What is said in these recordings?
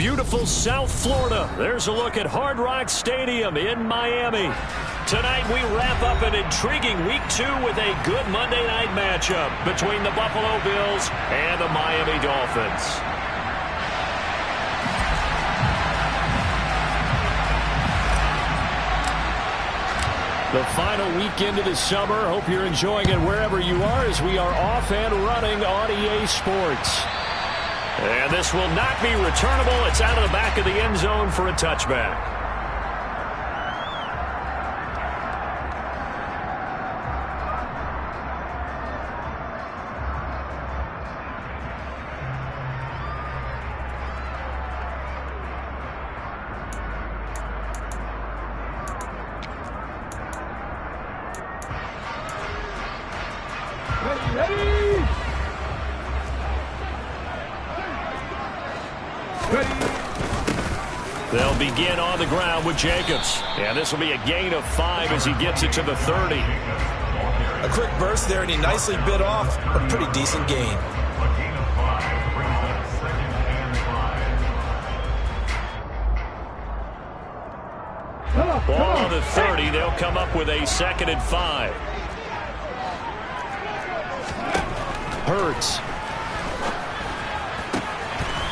beautiful South Florida. There's a look at Hard Rock Stadium in Miami. Tonight we wrap up an intriguing Week 2 with a good Monday night matchup between the Buffalo Bills and the Miami Dolphins. The final weekend of the summer. Hope you're enjoying it wherever you are as we are off and running on EA Sports. And this will not be returnable. It's out of the back of the end zone for a touchback. They'll begin on the ground with Jacobs. And this will be a gain of 5 as he gets it to the 30. A quick burst there, and he nicely bit off a pretty decent gain. Ball on the 30. They'll come up with a 2nd and 5. Hurts.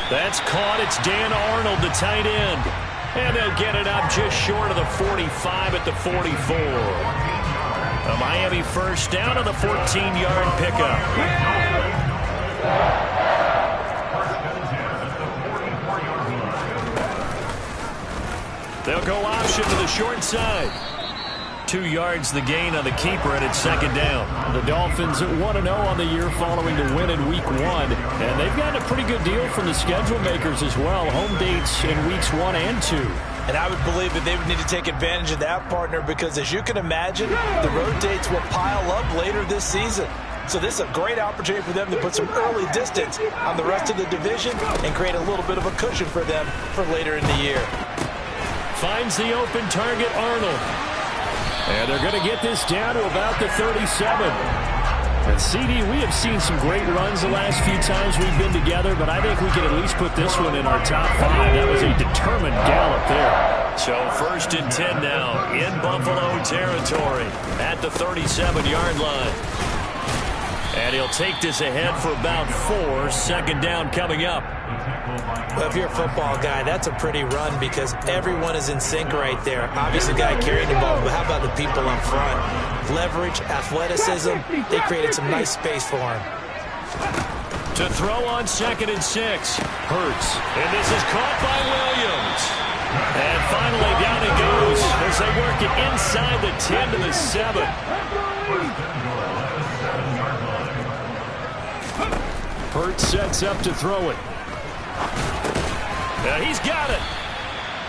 That's caught. It's Dan Arnold, the tight end. And they'll get it up just short of the 45 at the 44. A Miami first down on the 14-yard pickup. They'll go option to the short side. 2 yards the gain on the keeper, and it's 2nd down. The Dolphins 1-0 on the year following the win in Week 1. And they've gotten a pretty good deal from the schedule makers as well. Home dates in Weeks 1 and 2. And I would believe that they would need to take advantage of that, partner, because as you can imagine, the road dates will pile up later this season. So this is a great opportunity for them to put some early distance on the rest of the division and create a little bit of a cushion for them for later in the year. Finds the open target, Arnold. And they're going to get this down to about the 37. And CD, we have seen some great runs the last few times we've been together, but I think we can at least put this one in our top 5. That was a determined gallop there. So 1st and 10 now in Buffalo territory at the 37-yard line. And he'll take this ahead for about 4. 2nd down coming up. Well, if you're a football guy, that's a pretty run because everyone is in sync right there. Obviously, the guy carrying the ball, but how about the people up front? Leverage, athleticism, they created some nice space for him. To throw on 2nd and 6. Hurts. And this is caught by Williams. And finally, down he goes as they work it inside the 10 to the 7. Hurts sets up to throw it. He's got it.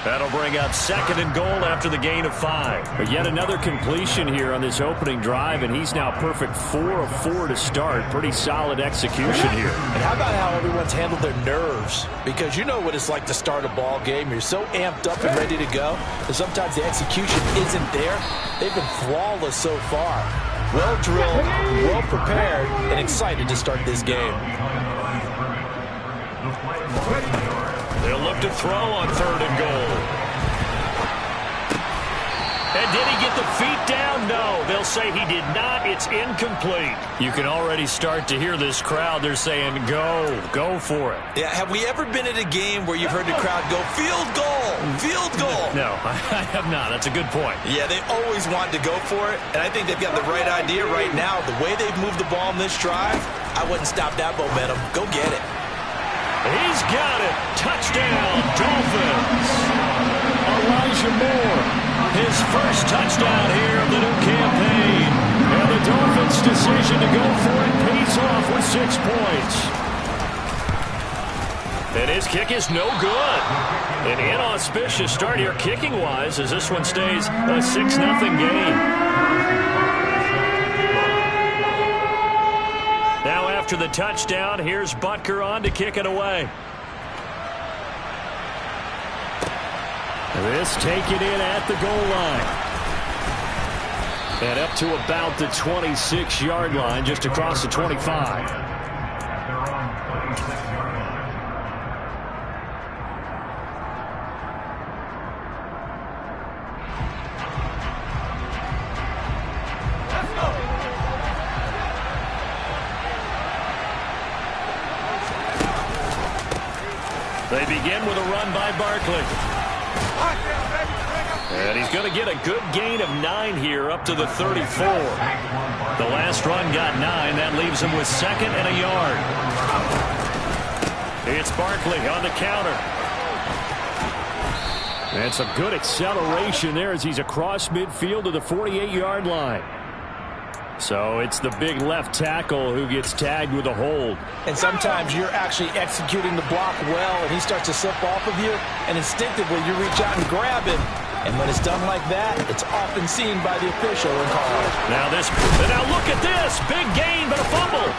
That'll bring up 2nd and goal after the gain of 5. But yet another completion here on this opening drive, and he's now perfect 4 of 4 to start. Pretty solid execution here. And how about how everyone's handled their nerves? Because you know what it's like to start a ball game. You're so amped up and ready to go, and sometimes the execution isn't there. They've been flawless so far. Well drilled, well prepared, and excited to start this game. They'll look to throw on 3rd and goal. And did he get the feet down? No. They'll say he did not. It's incomplete. You can already start to hear this crowd. They're saying, go for it. Yeah, have we ever been at a game where you've heard the crowd go, field goal, field goal? No, I have not. That's a good point. Yeah, they always want to go for it, and I think they've got the right idea right now. The way they've moved the ball in this drive, I wouldn't stop that momentum. Go get it. He's got it. Touchdown, Dolphins. Elijah Moore, his first touchdown here of the new campaign. And the Dolphins' decision to go for it pays off with 6 points. And his kick is no good. An inauspicious start here kicking-wise as this one stays a 6-0 game. Now after the touchdown, here's Butker on to kick it away. This taken in at the goal line. And up to about the 26-yard line, just across the 25. They begin with a run by Barkley. And he's going to get a good gain of 9 here up to the 34. The last run got 9. That leaves him with 2nd and a yard. It's Barkley on the counter. And some good acceleration there as he's across midfield to the 48-yard line. So it's the big left tackle who gets tagged with a hold. And sometimes you're actually executing the block well, and he starts to slip off of you, and instinctively you reach out and grab him. And when it's done like that, it's often seen by the official and called. Now look at this. Big gain, but a fumble.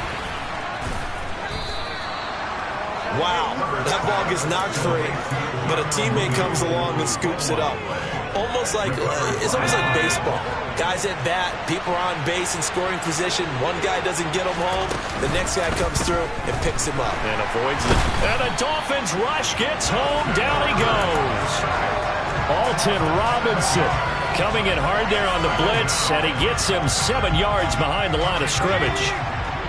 Wow, that ball gets knocked free, but a teammate comes along and scoops it up. It's almost like baseball. Guys at bat, people are on base in scoring position. One guy doesn't get him home. The next guy comes through and picks him up. And avoids it. And the Dolphins rush gets home. Down he goes. Alton Robinson coming in hard there on the blitz, and he gets him 7 yards behind the line of scrimmage.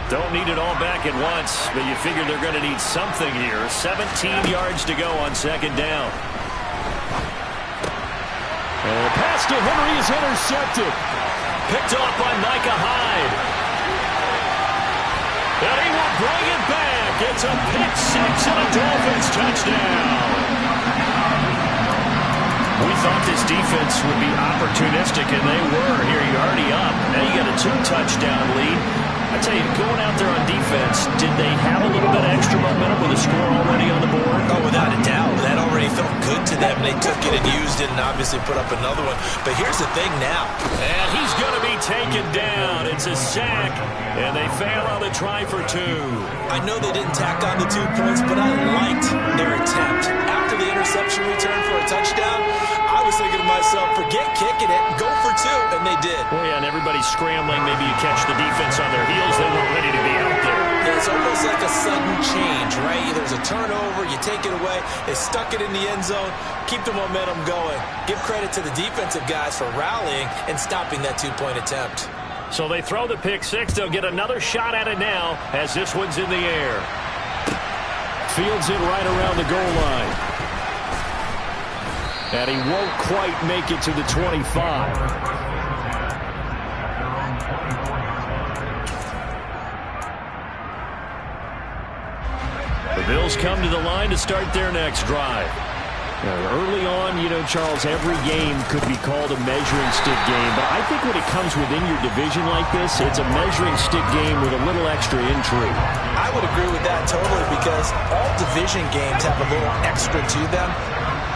Don't need it all back at once, but you figure they're going to need something here. 17 yards to go on 2nd down. And the pass to Henry is intercepted. Picked off by Micah Hyde. And he will bring it back. It's a pick 6 and a Dolphins touchdown. We thought this defense would be opportunistic, and they were. Here you're already up. Now you got a 2-touchdown lead. I tell you, going out there on defense, did they have a little bit of extra momentum with a score already on the board? Oh, without a doubt. That already felt good to them. They took it and used it and obviously put up another one. But here's the thing now. And he's going to be taken down. It's a sack, and they fail on the try for 2. I know they didn't tack on the 2 points, but I liked their attempt. After the interception return for a touchdown, I was thinking to myself, forget kicking it, go for 2, and they did. Well, yeah, and everybody's scrambling. Maybe you catch the defense on their heels. They weren't ready to be out there. Yeah, it's almost like a sudden change, right? There's a turnover, you take it away, they stuck it in the end zone, keep the momentum going. Give credit to the defensive guys for rallying and stopping that 2-point attempt. So they throw the pick 6. They'll get another shot at it now as this one's in the air. Fields it right around the goal line. And he won't quite make it to the 25. The Bills come to the line to start their next drive. Early on, you know, Charles, every game could be called a measuring stick game. But I think when it comes within your division like this, it's a measuring stick game with a little extra intrigue. I would agree with that totally because all division games have a little extra to them.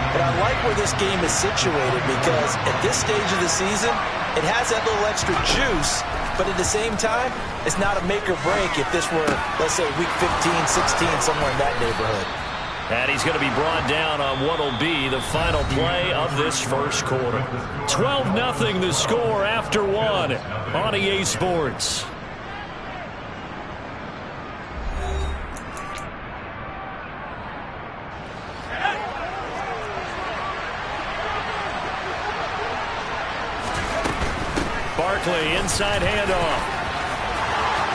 But I like where this game is situated because at this stage of the season, it has that little extra juice. But at the same time, it's not a make or break if this were, let's say, week 15, 16, somewhere in that neighborhood. And he's going to be brought down on what will be the final play of this first quarter. 12-0 the score after 1 on EA Sports. Barkley, inside handoff.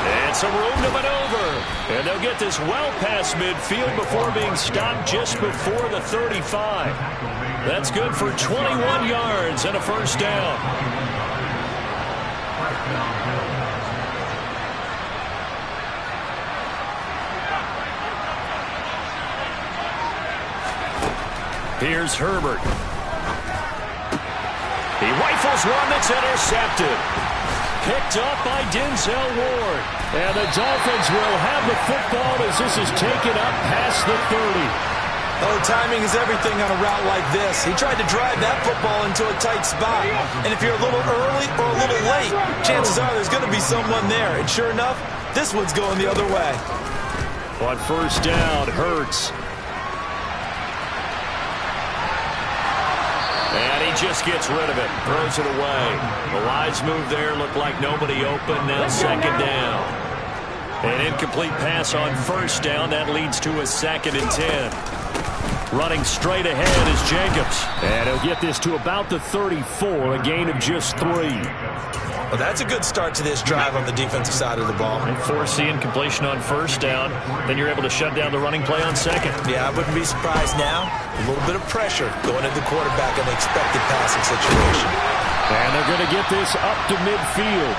And some room to maneuver. And they'll get this well past midfield before being stopped just before the 35. That's good for 21 yards and a first down. Here's Herbert. He rifles one that's intercepted. Picked up by Denzel Ward. And the Dolphins will have the football as this is taken up past the 30. Oh, timing is everything on a route like this. He tried to drive that football into a tight spot. And if you're a little early or a little late, chances are there's going to be someone there. And sure enough, this one's going the other way. On first down, Hurts. And he just gets rid of it, throws it away. The wise move there, looked like nobody open, now second down. An incomplete pass on first down, that leads to a 2nd and 10. Running straight ahead is Jacobs. And he'll get this to about the 34, a gain of just 3. Well, that's a good start to this drive on the defensive side of the ball. And foreseeing completion on first down, then you're able to shut down the running play on second. Yeah, I wouldn't be surprised now. A little bit of pressure going at the quarterback in the expected passing situation. And they're going to get this up to midfield.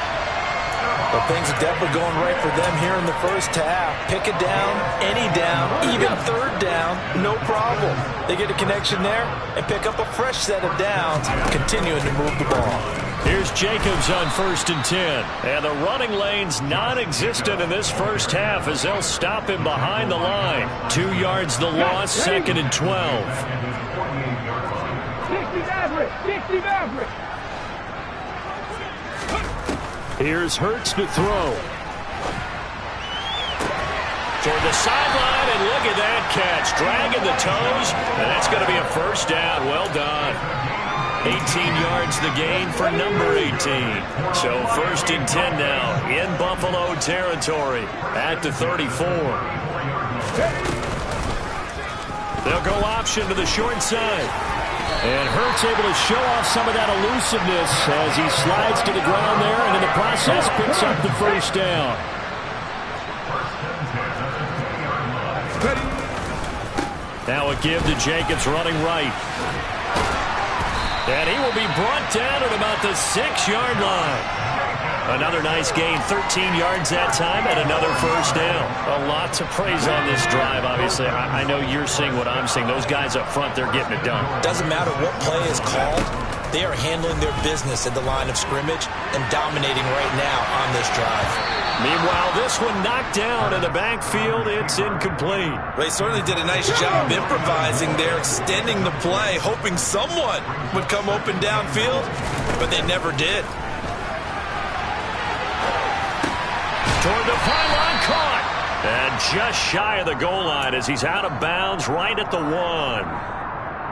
But things are definitely going right for them here in the first half. Pick a down, any down, even third down, no problem. They get a connection there and pick up a fresh set of downs, continuing to move the ball. Here's Jacobs on 1st and 10. And the running lane's non-existent in this first half as they'll stop him behind the line. 2 yards the loss, 2nd and 12. 60 average. Here's Hurts to throw. Toward the sideline, and look at that catch. Dragging the toes, and that's going to be a first down. Well done. 18 yards the gain for number 18. So 1st and 10 now in Buffalo territory at the 34. They'll go option to the short side. And Hurts able to show off some of that elusiveness as he slides to the ground there and in the process picks up the first down. Now a give to Jacobs running right. And he will be brought down at about the 6-yard line. Another nice gain, 13 yards that time, and another first down. A lot to praise on this drive, obviously. I know you're seeing what I'm seeing. Those guys up front, they're getting it done. Doesn't matter what play is called. They are handling their business at the line of scrimmage and dominating right now on this drive. Meanwhile, this one knocked down in the backfield. It's incomplete. They certainly did a nice job improvising there, extending the play, hoping someone would come open downfield, but they never did. Toward the pylon, caught. And just shy of the goal line as he's out of bounds right at the 1.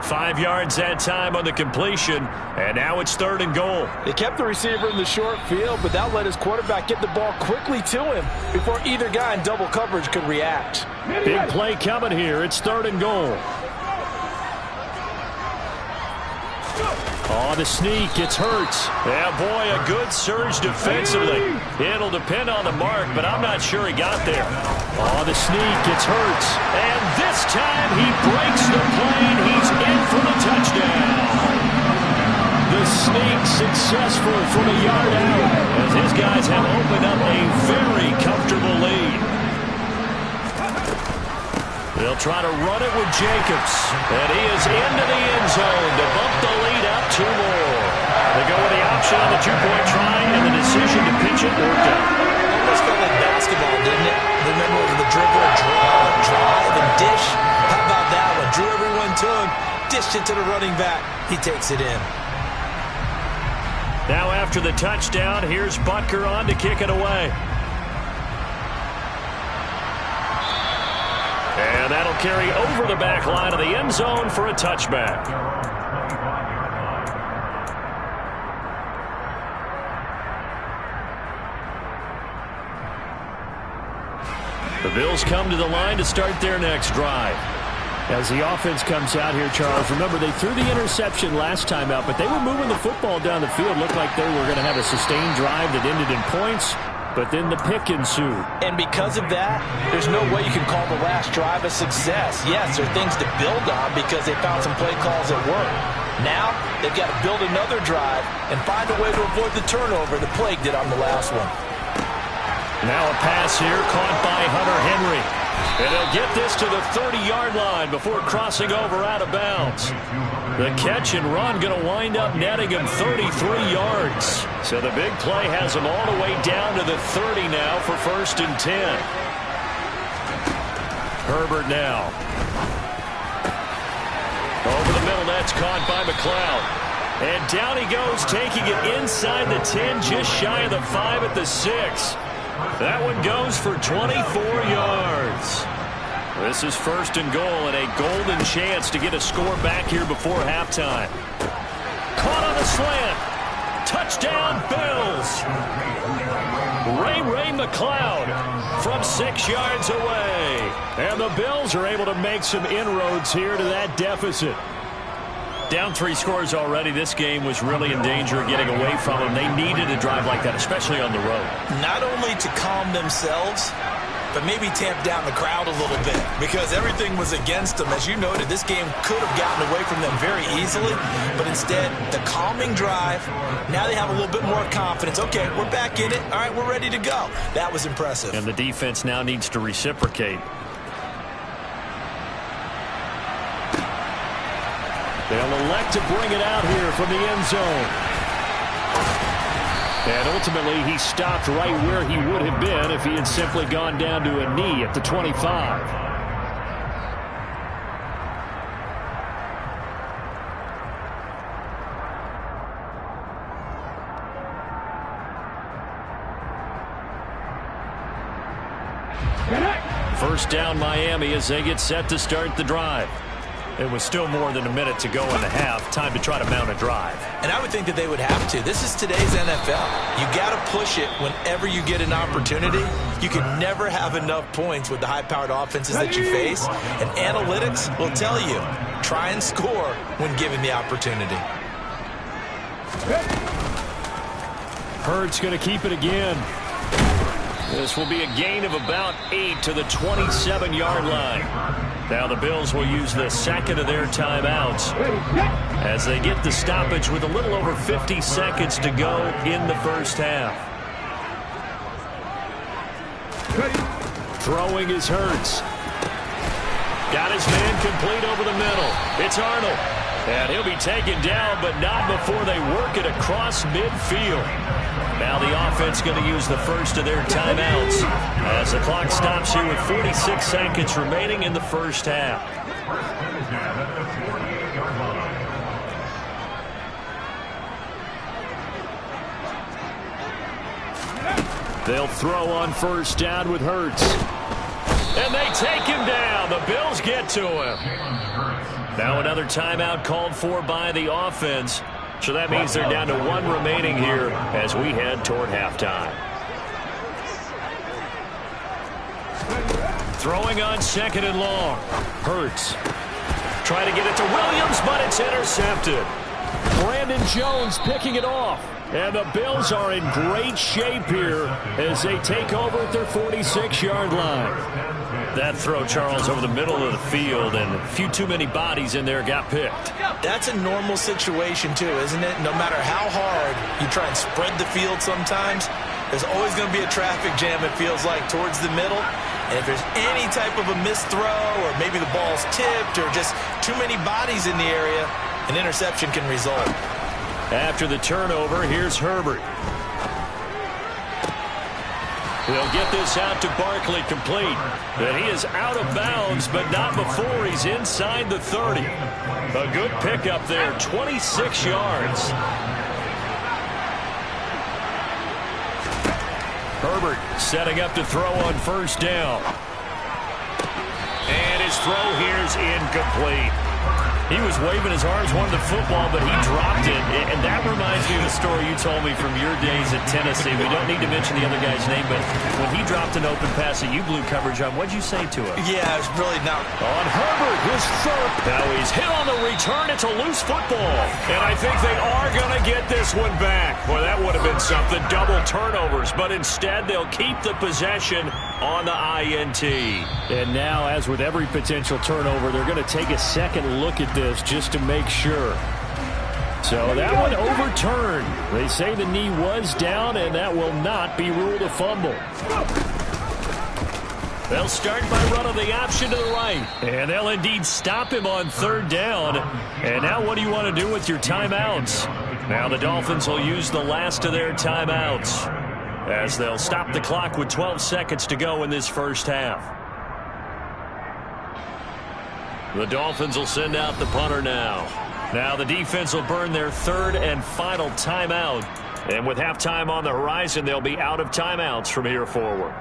5 yards that time on the completion, and now it's 3rd and goal. They kept the receiver in the short field, but that let his quarterback get the ball quickly to him before either guy in double coverage could react. Big play coming here. It's 3rd and goal. Oh, the sneak. It's Hurts. Yeah, boy, a good surge defensively. It'll depend on the mark, but I'm not sure he got there. Oh, the sneak. It's Hurts. And this time he breaks the plane. He's in for the touchdown. The sneak successful from a yard out as his guys have opened up a very comfortable lead. They'll try to run it with Jacobs. And he is into the end zone to bump the lead up 2 more. They go with the option on the 2-point try, and the decision to pitch it worked out. Almost felt like basketball, didn't it? Remember the dribble, draw, drive, and dish? How about that one? Drew everyone to him, dished it to the running back. He takes it in. Now after the touchdown, here's Butker on to kick it away. And that'll carry over the back line of the end zone for a touchback. The Bills come to the line to start their next drive. As the offense comes out here, Charles, remember they threw the interception last time out, but they were moving the football down the field. Looked like they were going to have a sustained drive that ended in points. But then the pick ensued. And because of that, there's no way you can call the last drive a success. Yes, there are things to build on because they found some play calls that work. Now, they've got to build another drive and find a way to avoid the turnover the plague did on the last one. Now a pass here caught by Hunter Henry. And he'll get this to the 30-yard line before crossing over out of bounds. The catch and run going to wind up netting him 33 yards. So the big play has him all the way down to the 30 now for 1st and 10. Herbert now. Over the middle, that's caught by McLeod. And down he goes, taking it inside the 10, just shy of the 5 at the 6. That one goes for 24 yards. This is 1st and goal and a golden chance to get a score back here before halftime. Caught on the slant. Touchdown, Bills. Ray McLeod from 6 yards away. And the Bills are able to make some inroads here to that deficit. Down 3 scores already. This game was really in danger of getting away from them. They needed a drive like that, especially on the road. Not only to calm themselves, but maybe tamp down the crowd a little bit because everything was against them. As you noted, this game could have gotten away from them very easily, but instead, the calming drive, now they have a little bit more confidence. Okay, we're back in it. All right, we're ready to go. That was impressive. And the defense now needs to reciprocate. They'll elect to bring it out here from the end zone. And ultimately, he stopped right where he would have been if he had simply gone down to a knee at the 25. First down, Miami, as they get set to start the drive. It was still more than a minute to go in the half. Time to try to mount a drive. And I would think that they would have to. This is today's NFL. You got to push it whenever you get an opportunity. You can never have enough points with the high-powered offenses that you face. And analytics will tell you, try and score when given the opportunity. Hurts going to keep it again. This will be a gain of about 8 to the 27-yard line. Now the Bills will use the second of their timeouts as they get the stoppage with a little over 50 seconds to go in the first half. Throwing is Hurts. Got his man complete over the middle. It's Arnold. And he'll be taken down, but not before they work it across midfield. Now the offense going to use the first of their timeouts as the clock stops here with 46 seconds remaining in the first half. They'll throw on first down with Hurts. And they take him down. The Bills get to him. Now another timeout called for by the offense. So that means they're down to 1 remaining here as we head toward halftime. Throwing on second and long. Hurts. Trying to get it to Williams, but it's intercepted. Brandon Jones picking it off. And the Bills are in great shape here as they take over at their 46-yard line. That throw, Charles, over the middle of the field, and a few too many bodies in there got picked. That's a normal situation, too, isn't it? No matter how hard you try and spread the field sometimes, there's always going to be a traffic jam, it feels like, towards the middle. And if there's any type of a missed throw or maybe the ball's tipped or just too many bodies in the area, an interception can result. After the turnover, here's Herbert. He'll get this out to Barkley complete. And he is out of bounds, but not before he's inside the 30. A good pickup there, 26 yards. Herbert setting up to throw on first down. And his throw here is incomplete. He was waving his arms, wanted the football, but he dropped it. And that reminds me of the story you told me from your days at Tennessee. We don't need to mention the other guy's name, but when he dropped an open pass that you blew coverage on, what'd you say to him? Yeah, it's really not. On Herbert, his third. Now he's hit on the return. It's a loose football. And I think they are going to get this one back. Boy, that would have been something. Double turnovers. But instead, they'll keep the possession on the INT. And now, as with every potential turnover, they're going to take a second look at this just to make sure. So that one overturned. They say the knee was down, and that will not be ruled a fumble. They'll start by running the option to the right. And they'll indeed stop him on third down. And now what do you want to do with your timeouts? Now the Dolphins will use the last of their timeouts as they'll stop the clock with 12 seconds to go in this first half. The Dolphins will send out the punter now. Now the defense will burn their third and final timeout. And with halftime on the horizon, they'll be out of timeouts from here forward.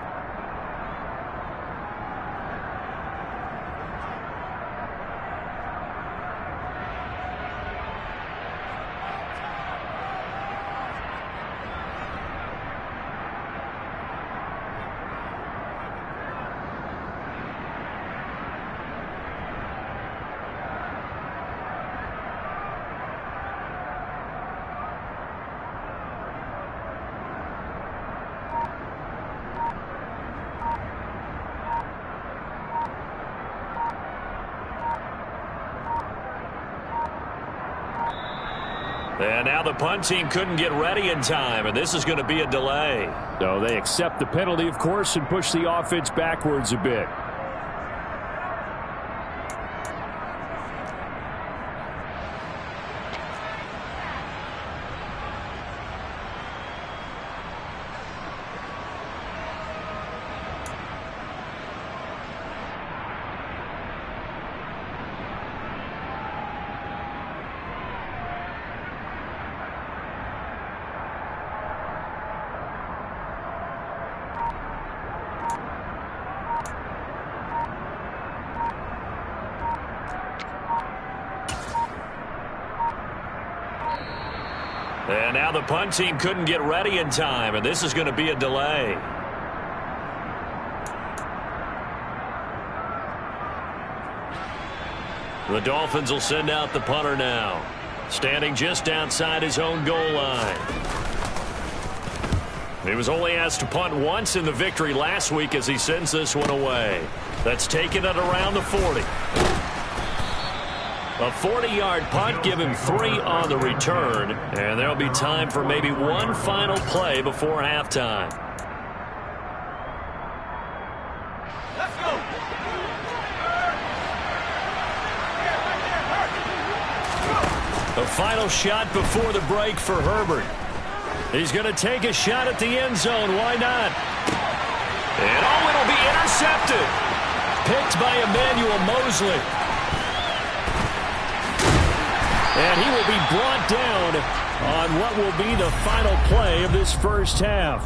And now the punt team couldn't get ready in time, and this is going to be a delay. So they accept the penalty, of course, and push the offense backwards a bit. And now the punt team couldn't get ready in time, and this is going to be a delay. The Dolphins will send out the punter now, standing just outside his own goal line. He was only asked to punt once in the victory last week as he sends this one away. That's taken at around the 40. A 40-yard punt, give him 3 on the return, and there'll be time for maybe one final play before halftime. Let's go. The final shot before the break for Herbert. He's going to take a shot at the end zone. Why not? And oh, it'll be intercepted. Picked by Emmanuel Mosley. And he will be brought down on what will be the final play of this first half.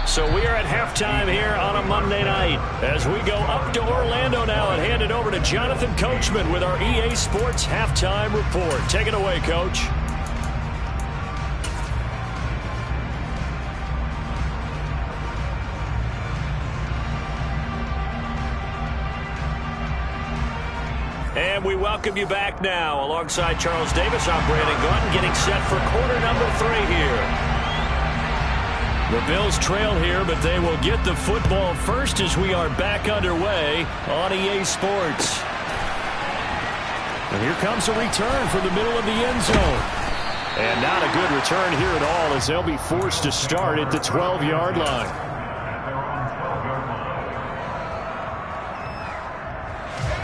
So we are at halftime here on a Monday night as we go up to Orlando now and hand it over to Jonathan Coachman with our EA Sports Halftime Report. Take it away, Coach. And we welcome you back now. Alongside Charles Davis, I'm Brandon Gunn, getting set for quarter number 3 here. The Bills trail here, but they will get the football first as we are back underway on EA Sports. And here comes a return from the middle of the end zone. And not a good return here at all as they'll be forced to start at the 12-yard line.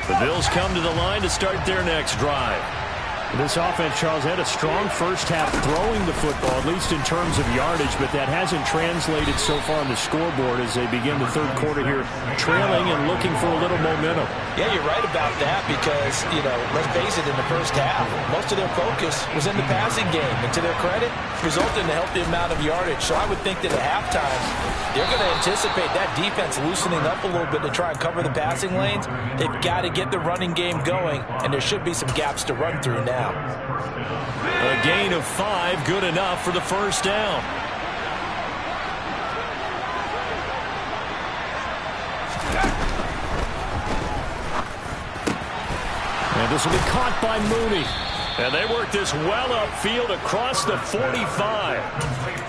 The Bills come to the line to start their next drive. This offense, Charles, had a strong first half throwing the football, at least in terms of yardage, but that hasn't translated so far on the scoreboard as they begin the third quarter here, trailing and looking for a little momentum. Yeah, you're right about that because, you know, let's face it, in the first half, most of their focus was in the passing game. And to their credit, resulted in a healthy amount of yardage. So I would think that at halftime, they're going to anticipate that defense loosening up a little bit to try and cover the passing lanes. They've got to get the running game going, and there should be some gaps to run through now. A gain of 5, good enough for the first down. And this will be caught by Mooney. And they work this well upfield across the 45.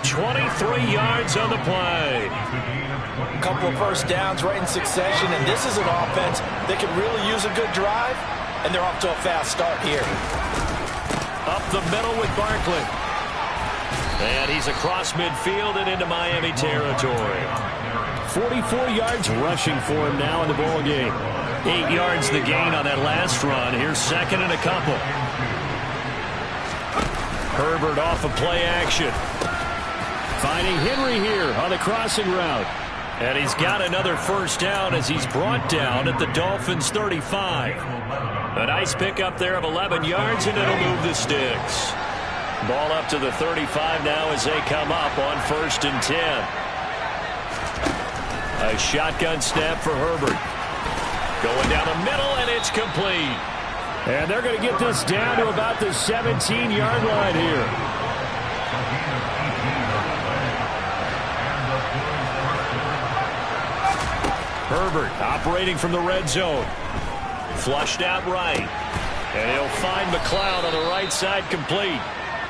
23 yards on the play. A couple of first downs right in succession, and this is an offense that could really use a good drive, and they're off to a fast start here. Up the middle with Barkley. And he's across midfield and into Miami territory. 44 yards rushing for him now in the ball game. 8 yards the gain on that last run. Here's second and a couple. Herbert off of play action. Finding Henry here on the crossing route. And he's got another first down as he's brought down at the Dolphins' 35. A nice pickup there of 11 yards, and it'll move the sticks. Ball up to the 35 now as they come up on 1st and 10. A shotgun snap for Herbert. Going down the middle, and it's complete. And they're going to get this down to about the 17-yard line here. Herbert operating from the red zone. Flushed out right. And he'll find McLeod on the right side complete.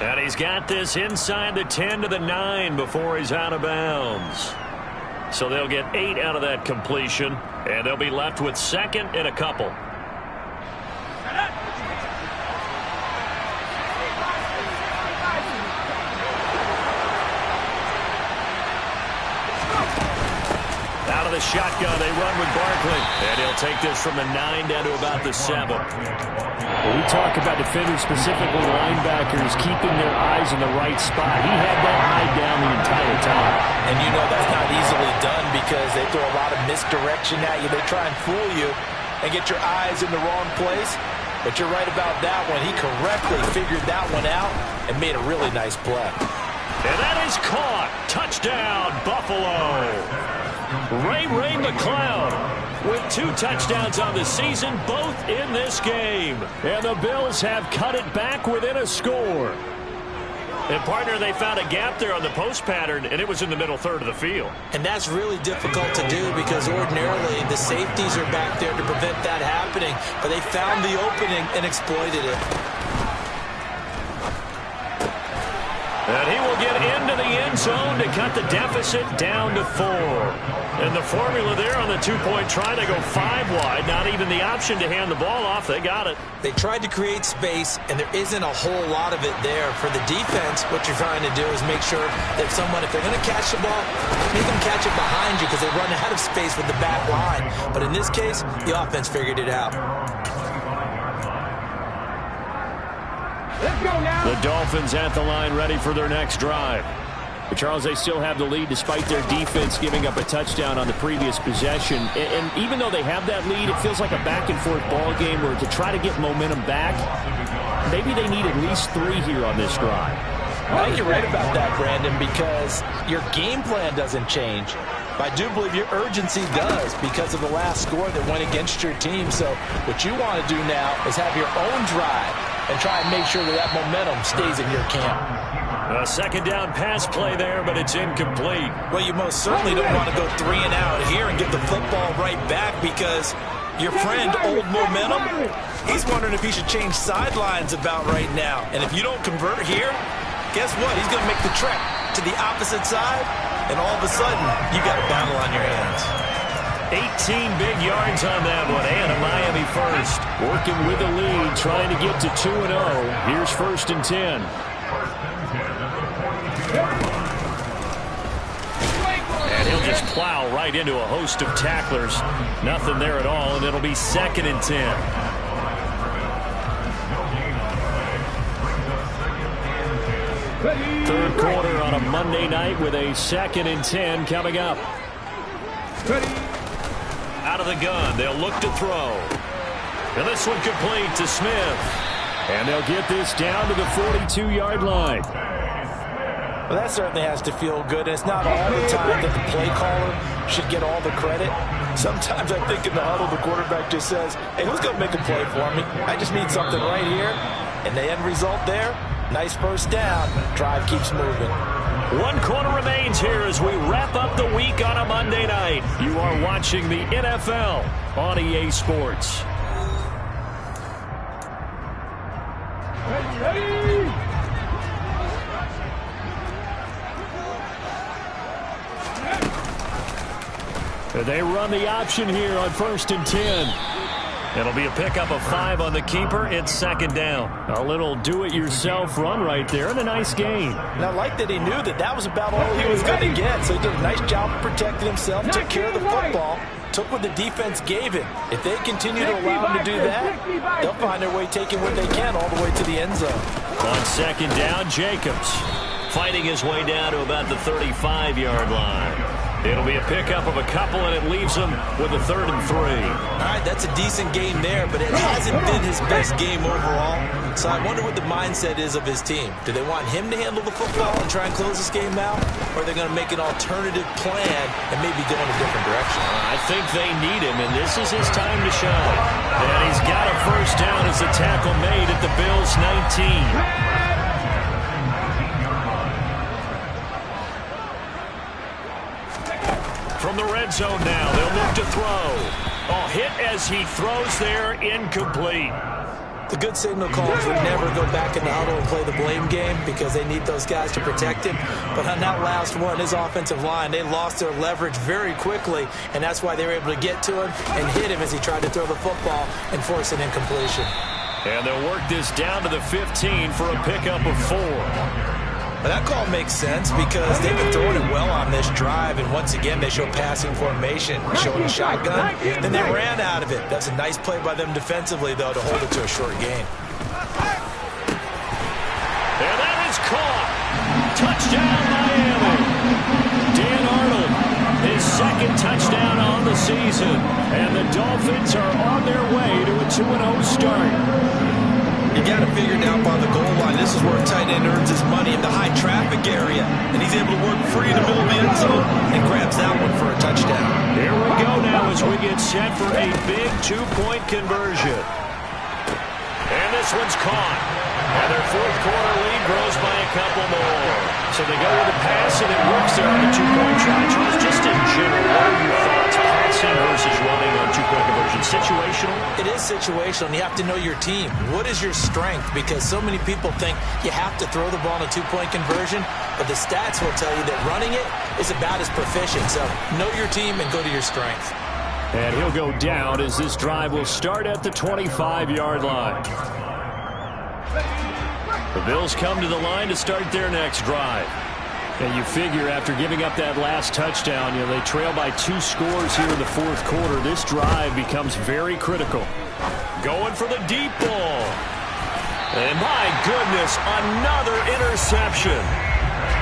And he's got this inside the 10 to the 9 before he's out of bounds. So they'll get 8 out of that completion. And they'll be left with second and a couple. the shotgun. They run with Barkley. And he'll take this from the 9 down to about the 7. When we talk about defenders, specifically linebackers, keeping their eyes in the right spot, he had that eye down the entire time. And you know that's not easily done because they throw a lot of misdirection at you. They try and fool you and get your eyes in the wrong place. But you're right about that one. He correctly figured that one out and made a really nice play. And that is caught. Touchdown, Buffalo. Ray McCloud with 2 touchdowns on the season, both in this game. And the Bills have cut it back within a score. And, partner, they found a gap there on the post pattern, and it was in the middle third of the field. And that's really difficult to do because ordinarily the safeties are back there to prevent that happening. But they found the opening and exploited it. And he will get into the end zone to cut the deficit down to 4. And the formula there on the 2-point try to go 5 wide. Not even the option to hand the ball off. They got it. They tried to create space, and there isn't a whole lot of it there. For the defense, what you're trying to do is make sure that if they're going to catch the ball, make them catch it behind you because they run out of space with the back line. But in this case, the offense figured it out. Let's go now. The Dolphins at the line ready for their next drive. But Charles, they still have the lead despite their defense giving up a touchdown on the previous possession. And even though they have that lead, it feels like a back-and-forth ball game where to try to get momentum back, maybe they need at least 3 here on this drive. I think you're right about that, Brandon, because your game plan doesn't change. I do believe your urgency does because of the last score that went against your team. So what you want to do now is have your own drive and try and make sure that momentum stays in your camp. A second down pass play there, but it's incomplete. Well, you most certainly don't want to go 3 and out here and get the football right back because your friend, Old Momentum, he's wondering if he should change sidelines about right now. And if you don't convert here, guess what? He's going to make the trek to the opposite side, and all of a sudden, you got a battle on your hands. 18 big yards on that one, and a Miami first. Working with the lead, trying to get to 2-0. Here's 1st and 10. And he'll just plow right into a host of tacklers. Nothing there at all, and it'll be 2nd and 10. Third quarter on a Monday night with a 2nd and 10 coming up. Out of the gun, they'll look to throw. And this one complete to Smith. And they'll get this down to the 42-yard line. Well, that certainly has to feel good. And it's not all the time that the play caller should get all the credit. Sometimes I think in the huddle, the quarterback just says, hey, who's going to make a play for me? I just need something right here. And the end result there, nice first down. Drive keeps moving. 1 quarter remains here as we wrap up the week on a Monday night. You are watching the NFL on EA Sports. Ready. They run the option here on 1st and 10. It'll be a pickup of 5 on the keeper. It's 2nd down. A little do-it-yourself run right there and a nice gain. And I like that he knew that was about all he was going to get. So he did a nice job of protecting himself, took care of the football, took what the defense gave him. If they continue to allow him to do that, they'll find their way taking what they can all the way to the end zone. On 2nd down, Jacobs fighting his way down to about the 35-yard line. It'll be a pickup of a couple, and it leaves him with a 3rd and 3. All right, that's a decent game there, but it hasn't been his best game overall. So I wonder what the mindset is of his team. Do they want him to handle the football and try and close this game out? Or are they going to make an alternative plan and maybe go in a different direction? I think they need him, and this is his time to shine. And he's got a first down as the tackle made at the Bills' 19. From the red zone now, they'll look to throw. Oh, hit as he throws there, incomplete. The good signal calls would never go back in the huddle and play the blame game because they need those guys to protect him. But on that last one, his offensive line, they lost their leverage very quickly, and that's why they were able to get to him and hit him as he tried to throw the football and force an incompletion. And they'll work this down to the 15 for a pickup of 4. But that call makes sense because they've been throwing it well on this drive, and once again they show passing formation, showing a shotgun. Then they ran out of it. That's a nice play by them defensively, though, to hold it to a short gain. And that is caught. Touchdown, Miami. Dan Arnold, his second touchdown on the season. And the Dolphins are on their way to a 2-0 start. You got to figure it out by the goal line. This is where a tight end earns his money in the high traffic area. And he's able to work free in the middle of the end zone and grabs that one for a touchdown. Here we go now as we get set for a big two-point conversion. And this one's caught. And their fourth quarter lead grows by a couple more. So they go with a pass, and it works there on the two-point try. Charles, just in general, what are your thoughts? Passing versus running on two-point conversion. Situational? It is situational, and you have to know your team. What is your strength? Because so many people think you have to throw the ball in a two-point conversion, but the stats will tell you that running it is about as proficient. So know your team and go to your strength. And he'll go down as this drive will start at the 25-yard line. The Bills come to the line to start their next drive. And you figure after giving up that last touchdown, they trail by 2 scores here in the fourth quarter. This drive becomes very critical. Going for the deep ball. And my goodness, another interception.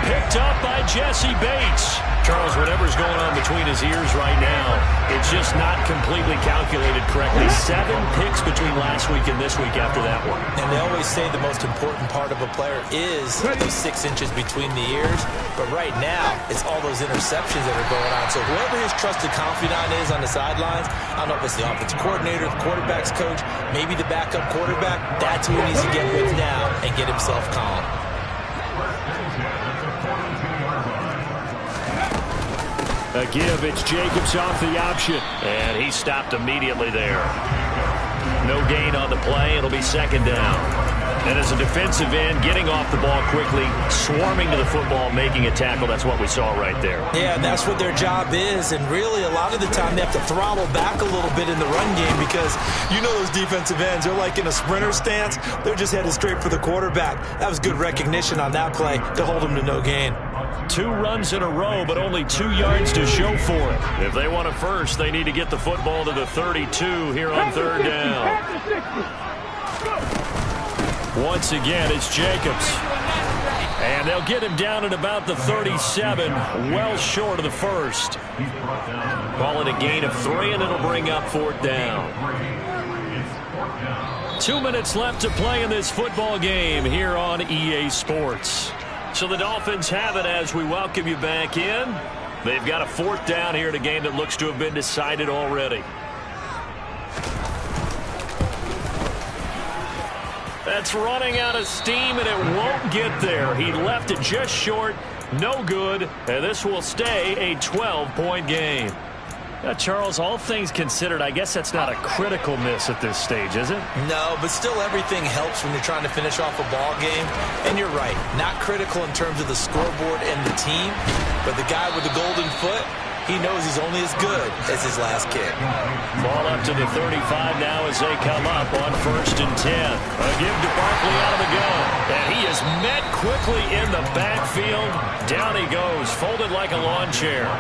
Picked up by Jesse Bates. Charles, whatever's going on between his ears right now, it's just not completely calculated correctly. 7 picks between last week and this week after that one. And they always say the most important part of a player is those 6 inches between the ears. But right now, it's all those interceptions that are going on. So whoever his trusted confidant is on the sidelines, I don't know if it's the offensive coordinator, the quarterback's coach, maybe the backup quarterback, that's who he needs to get with now and get himself calm. A give, it's Jacobs off the option. And he stopped immediately there. No gain on the play. It'll be second down. And as a defensive end, getting off the ball quickly, swarming to the football, making a tackle, that's what we saw right there. Yeah, that's what their job is. And really, a lot of the time, they have to throttle back a little bit in the run game because you know those defensive ends, they're like in a sprinter stance. They're just headed straight for the quarterback. That was good recognition on that play to hold him to no gain. 2 runs in a row, but only 2 yards to show for it. If they want a first, they need to get the football to the 32 here on third down. Once again, it's Jacobs. And they'll get him down at about the 37, well short of the first. Call it a gain of 3, and it'll bring up fourth down. 2 minutes left to play in this football game here on EA Sports. So the Dolphins have it as we welcome you back in. They've got a fourth down here in a game that looks to have been decided already. That's running out of steam, and it won't get there. He left it just short, no good, and this will stay a 12-point game. Now, Charles, all things considered, I guess that's not a critical miss at this stage, is it? No, but still everything helps when you're trying to finish off a ball game. And you're right, not critical in terms of the scoreboard and the team, but the guy with the golden foot, he knows he's only as good as his last kick. Ball up to the 35 now as they come up on 1st and 10. A give to Barkley out of the gun. And he is met quickly in the backfield. Down he goes, folded like a lawn chair.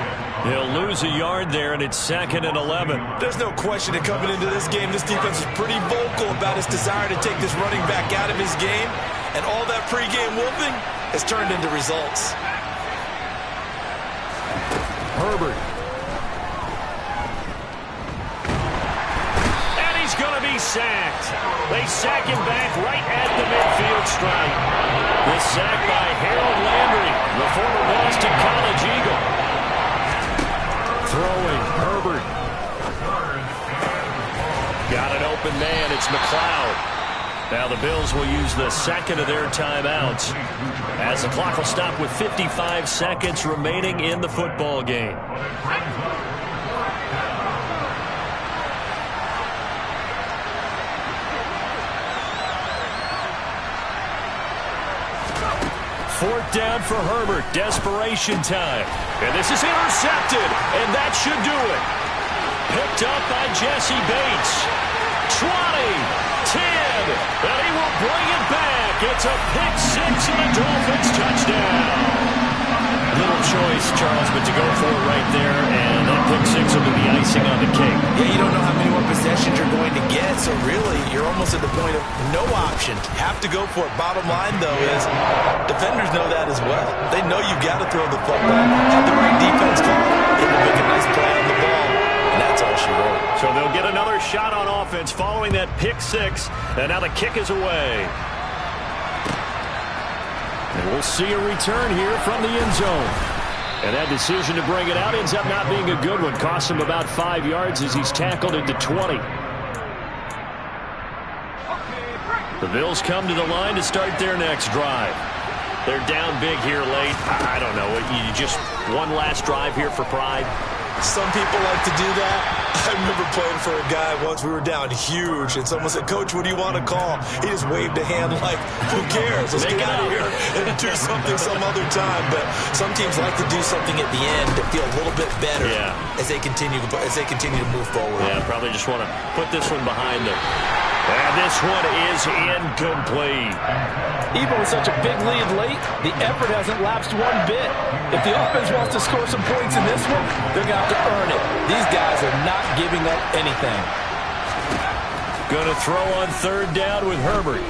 He'll lose a yard there, and it's 2nd and 11. There's no question that coming into this game, this defense is pretty vocal about its desire to take this running back out of his game. And all that pregame whooping has turned into results. Herbert. And he's going to be sacked. They sack him back right at the midfield stripe. The sack by Harold Landry, the former Boston College Eagle. Throwing, Herbert. Got an open man, it's McLeod. Now the Bills will use the second of their timeouts as the clock will stop with 55 seconds remaining in the football game. Fourth down for Herbert. Desperation time. And this is intercepted. And that should do it. Picked up by Jesse Bates. 20, 10. it. And he will bring it back. It's a pick six and a Dolphins touchdown. Little choice, Charles, but to go for it right there, and that pick six will be the icing on the cake. Yeah, you don't know how many more possessions you're going to get, so really, you're almost at the point of no option. Have to go for it. Bottom line, though, is defenders know that as well. They know you've got to throw the football. Have the right defense call, able to make a nice play on the ball, and that's all she wrote. So they'll get another shot on offense following that pick six, and now the kick is away. And we'll see a return here from the end zone. And that decision to bring it out ends up not being a good one. Costs him about 5 yards as he's tackled into 20. The Bills come to the line to start their next drive. They're down big here late. I don't know. You just one last drive here for pride. Some people like to do that. I remember playing for a guy once. We were down huge, and someone said, "Coach, what do you want to call?" He just waved a hand like, "Who cares? Let's get out of here and do something some other time." But some teams like to do something at the end to feel a little bit better as they continue to move forward. Yeah, probably just want to put this one behind them. And this one is incomplete. Even with such a big lead late, the effort hasn't lapsed one bit. If the offense wants to score some points in this one, they're going to have to earn it. These guys are not giving up anything. Going to throw on third down with Herbert.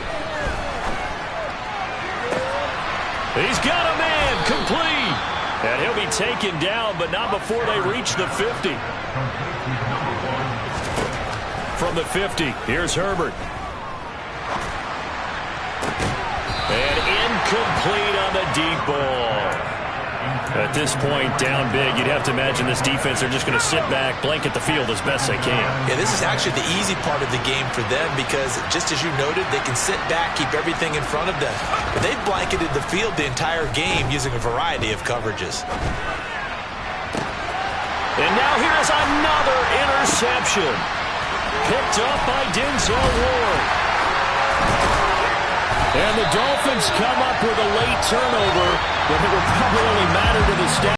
He's got a man, complete. And he'll be taken down, but not before they reach the 50. From the 50, here's Herbert. And incomplete on the deep ball. At this point, down big, you'd have to imagine this defense are just going to sit back, blanket the field as best they can. Yeah, this is actually the easy part of the game for them because, just as you noted, they can sit back, keep everything in front of them. But they've blanketed the field the entire game using a variety of coverages. And now here's another interception. Picked up by Denzel Ward. And the Dolphins come up with a late turnover, but it will probably only matter to the stats.